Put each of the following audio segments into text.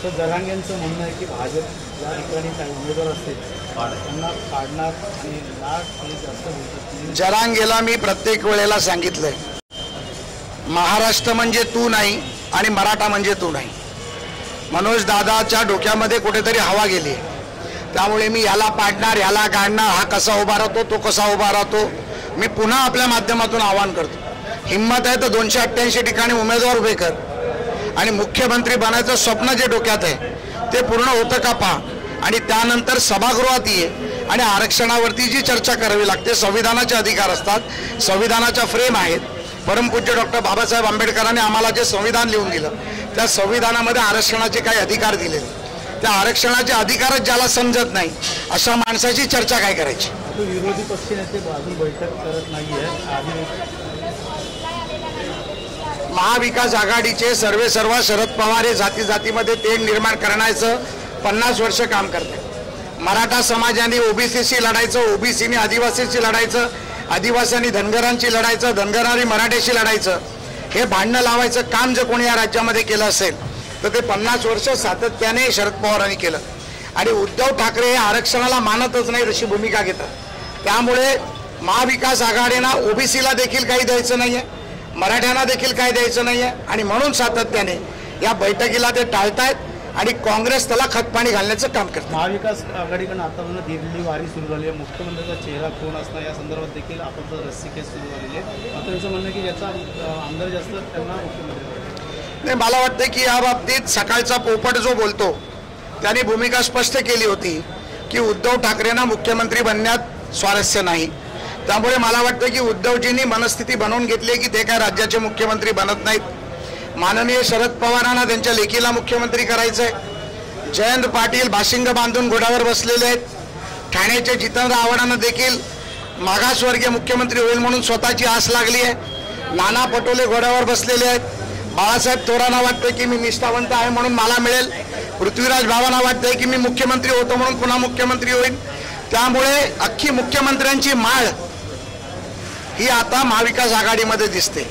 तर जरांगेंचं म्हणणं आहे की भाजप या ठिकाणी काही उमेदवार असतील त्यांना काढणार आणि लाट हे जास्त होतात. जरांगेला मी प्रत्येक वेळेला सांगितलंय, महाराष्ट्र म्हणजे तू नाही आणि मराठा म्हणजे तू नाही. मनोज दादाच्या डोक्यामध्ये कुठेतरी हवा गेली, त्यामुळे मी ह्याला पाडणार ह्याला काढणार, हा कसा उभा राहतो तो कसा उभा राहतो. मी पुन्हा आपल्या माध्यमातून आवाहन करतो, हिम्मत आहे तर 288 ठिकाणी उमेदवार उभे कर आणि मुख्यमंत्री बनायचं स्वप्न जे डोक्यात आहे ते पूर्ण होतं का पहा. आणि त्यानंतर सभागृहात ये आणि आरक्षणावरती जी चर्चा करावी लागते. संविधानाचे अधिकार असतात, संविधानाच्या फ्रेम आहेत. परमपूज्य डॉक्टर बाबासाहेब आंबेडकरांनी आम्हाला जे संविधान लिहून दिलं त्या संविधानामध्ये आरक्षणाचे काही अधिकार दिले, त्या आरक्षणाचे अधिकारच ज्याला समजत नाही अशा माणसाची चर्चा काय करायची. विरोधी पक्षनेते अजून बैठक करत नाहीये. महाविकास आघाडीचे सर्व शरद पवार हे जाती जातीमध्ये तेढ निर्माण करण्याचं 50 वर्ष काम करतात. मराठा समाजाने ओबीसीशी लढायचं, ओबीसीने आदिवासीशी लढायचं, आदिवासींनी धनगरांची लढायचं, धनगरांनी मराठ्याशी लढायचं. हे भांडणं लावायचं काम जर कोणी या राज्यामध्ये केलं असेल तर ते 50 वर्ष सातत्याने शरद पवारांनी केलं. आणि उद्धव ठाकरे हे आरक्षणाला मानतच नाही अशी भूमिका घेतात. त्यामुळे महाविकास आघाडीना ओबीसीला देखील काही द्यायचं नाहीये, मराठ्यांना देखील काही द्यायचं नाहीये. आणि म्हणून सातत्याने या बैठकीला ते टाळतायत आणि काँग्रेस त्याला खतपाणी घालण्याचं काम करते. महाविकास आघाडीकडून आतापर्यंत दिल्ली वारी सुरू झाली आहे. मुख्यमंत्र्यांचा चेहरा कोण असणार या संदर्भात देखील आपण रस्सी केस सुरू झालेली आहे. आता त्यांचं म्हणणं की याचा आमदार जास्त त्यांना मुख्यमंत्री नाही. मला वाटतं की या बाबतीत सकाळचा पोपट जो बोलतो त्याने भूमिका स्पष्ट केली होती की उद्धव ठाकरेंना मुख्यमंत्री बनण्यात स्वारस्य नाही. त्यामुळे मला वाटतं की उद्धवजींनी मनस्थिती बनवून घेतली की ते काय राज्याचे मुख्यमंत्री बनत नाहीत. माननीय शरद पवारांना त्यांच्या लेकीला मुख्यमंत्री करायचं आहे. जयंत पाटील बाशिंग बांधून घोड्यावर बसलेले आहेत. ठाण्याचे जितेंद्र आव्हाडांना देखील मागासवर्गीय मुख्यमंत्री होईल म्हणून स्वतःची आस लागली आहे. नाना पटोले घोड्यावर बसलेले आहेत. बाळासाहेब थोरांना वाटतं की मी निष्ठावंत आहे म्हणून मला मिळेल. पृथ्वीराज भावांना वाटतंय की मी मुख्यमंत्री होतो म्हणून पुन्हा मुख्यमंत्री होईल. त्यामुळे अख्खी मुख्यमंत्र्यांची माळ ही आता महाविकास आघाडीमध्ये दिसते.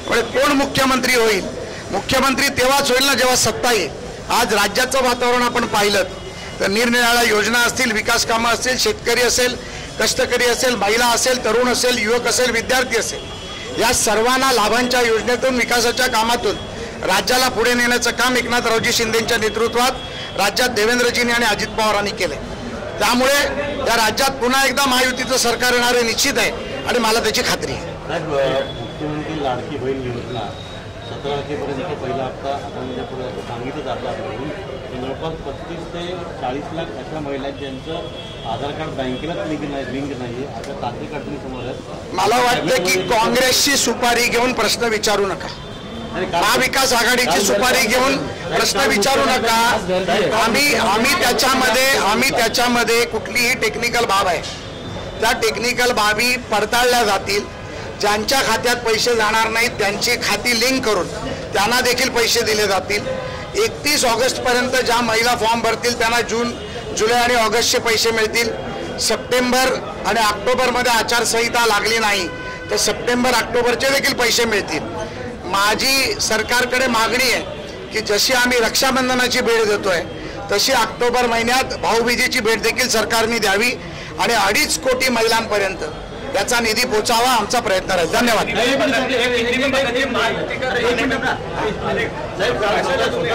म्हणजे कोण मुख्यमंत्री होईल, मुख्यमंत्री तेव्हाच होईल ना जेव्हा सत्ता येईल. आज राज्याचं वातावरण आपण पाहिलं तर निरनिराळ्या योजना असतील, विकास कामं असतील, शेतकरी असेल, कष्टकरी असेल, महिला असेल, तरुण असेल, युवक असेल, विद्यार्थी असेल, या सर्वांना लाभांच्या योजनेतून विकासाच्या कामातून राज्याला पुढे नेण्याचं काम एकनाथरावजी शिंदेच्या नेतृत्वात राज्यात देवेंद्रजींनी आणि अजित पवारांनी केले. त्यामुळे या राज्यात पुन्हा एकदा महायुतीचं सरकार येणार हे निश्चित आहे आणि मला त्याची खात्री आहे. मुख्यमंत्री लाडकी बहीण योजना 17 तारखेपर्यंत पहिला हप्ता आता म्हणजे पुढे सांगितलं जातं आपल्याकडून जवळपास 35 ते 40 लाख अशा महिला ज्यांचं आधार कार्ड बँकेलाच लिंक नाही आता तांत्रिक अडचणी समोर आहेत. मला वाटतं की काँग्रेसची सुपारी घेऊन प्रश्न विचारू नका, महाविकास आघाडीची सुपारी घेऊन प्रश्न विचारू नका. आम्ही त्याच्यामध्ये कुठलीही टेक्निकल बाब आहे त्या टेक्निकल बाबी पडताळल्या जातील. ज्यांच्या खात्यात पैसे जाणार नाहीत त्यांची खाती लिंक करून त्यांना देखील पैसे दिले जातील. 31 ऑगस्टपर्यंत ज्या महिला फॉर्म भरतील त्यांना जून, जुलै आणि ऑगस्टचे पैसे मिळतील. सप्टेंबर आणि ऑक्टोबरमध्ये आचारसंहिता लागली नाही तर सप्टेंबर ऑक्टोबरचे देखील पैसे मिळतील. माझी सरकारकडे मागणी आहे की जशी आम्ही रक्षाबंधनाची भेट देतोय तशी ऑक्टोबर महिन्यात भाऊबीजेची भेट देखील सरकारने द्यावी आणि 2.5 कोटी महिलांपर्यंत याचा निधी पोहोचावा आमचा प्रयत्न राहील. धन्यवाद.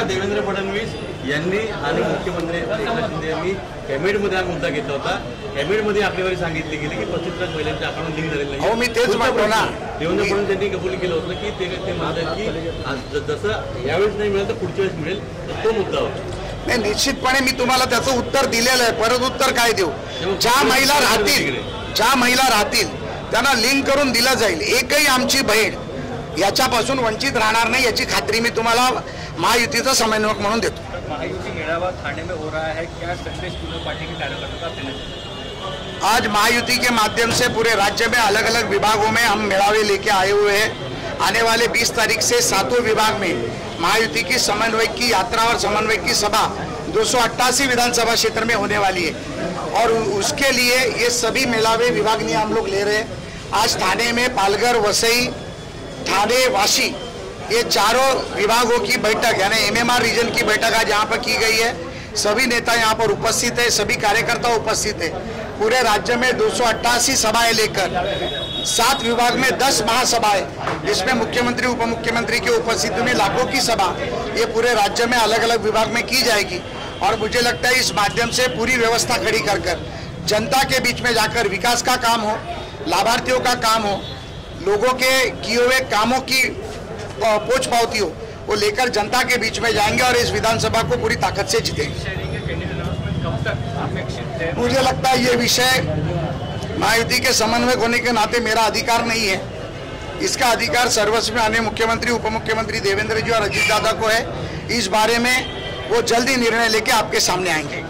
देवेंद्र फडणवीस यांनी आणि मुख्यमंत्री एकनाथ शिंदे यांनी कॅबिनेटमध्ये हा मुद्दा घेतला होता. कॅबिनेटमध्ये आकडेवारी सांगितली गेली की 25 लाख महिलांच्या अकाउंट लिंक झालेलं नाही. हो, मी तेच म्हणतो ना. देवेंद्र फडणवीस यांनी कबूल केलं होतं की ते म्हणतात की जसं यावेळेस नाही मिळेल तर पुढच्या वेळेस मिळेल, तो मुद्दा होता. नाही, निश्चितपणे मी तुम्हाला त्याचं उत्तर दिलेलं आहे. परत उत्तर काय देऊ? ज्या महिला राहतील त्यांना लिंक करून दिलं जाईल. एकही आमची बहीण याच्यापासून वंचित राहणार नाही याची खात्री मी तुम्हाला महायुतीचा समन्वयक म्हणून देतो. महायुति मेळावा थाने में हो रहा है, क्या संदेश पूरे पार्टी के कार्यकर्ताओं का देना चाहिए? आज महायुति के माध्यम से पूरे राज्य में अलग अलग विभागों में हम मेड़ावे लेके आए हुए हैं. आने वाले 20 तारीख से 7वें विभाग में महायुति की समन्वय की यात्रा और समन्वय की सभा 288 विधानसभा क्षेत्र में होने वाली है और उसके लिए ये सभी मेलावे विभागनीय हम लोग ले रहे हैं. आज थाने में पालघर, वसई, ठाणे, वाशी ये चारों विभागों की बैठक यानी MMR रीजन की बैठक आज यहाँ पर की गई है। सभी नेता यहाँ पर उपस्थित है, सभी कार्यकर्ता उपस्थित है। पूरे राज्य में 288 सभाएं लेकर 7 विभाग में 10 महासभाएं, इसमें मुख्यमंत्री उप मुख्यमंत्री की उपस्थिति में लाखों की सभा ये पूरे राज्य में अलग अलग विभाग में की जाएगी। और मुझे लगता है इस माध्यम से पूरी व्यवस्था खड़ी कर जनता के बीच में जाकर विकास का काम हो, लाभार्थियों का काम हो, लोगों के किए हुए कामों की पोछ पावती हो, वो लेकर जनता के बीच में जाएंगे और इस विधानसभा को पूरी ताकत से जीतेंगे। मुझे लगता है ये विषय महायुति के समन्वयक होने के नाते मेरा अधिकार नहीं है। इसका अधिकार सर्वस्व में आने मुख्यमंत्री उप मुख्यमंत्री देवेंद्र जी और अजीत दादा को है। इस बारे में वो जल्दी निर्णय लेके आपके सामने आएंगे।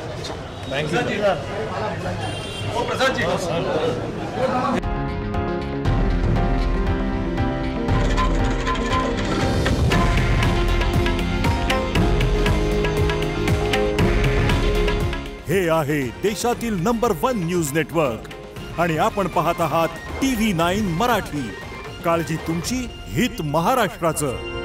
हे आहे देशातील नंबर 1 न्यूज नेटवर्क आणि आपण पाहत आहात TV9 मराठी। काळजी तुमची, हित महाराष्ट्राचं।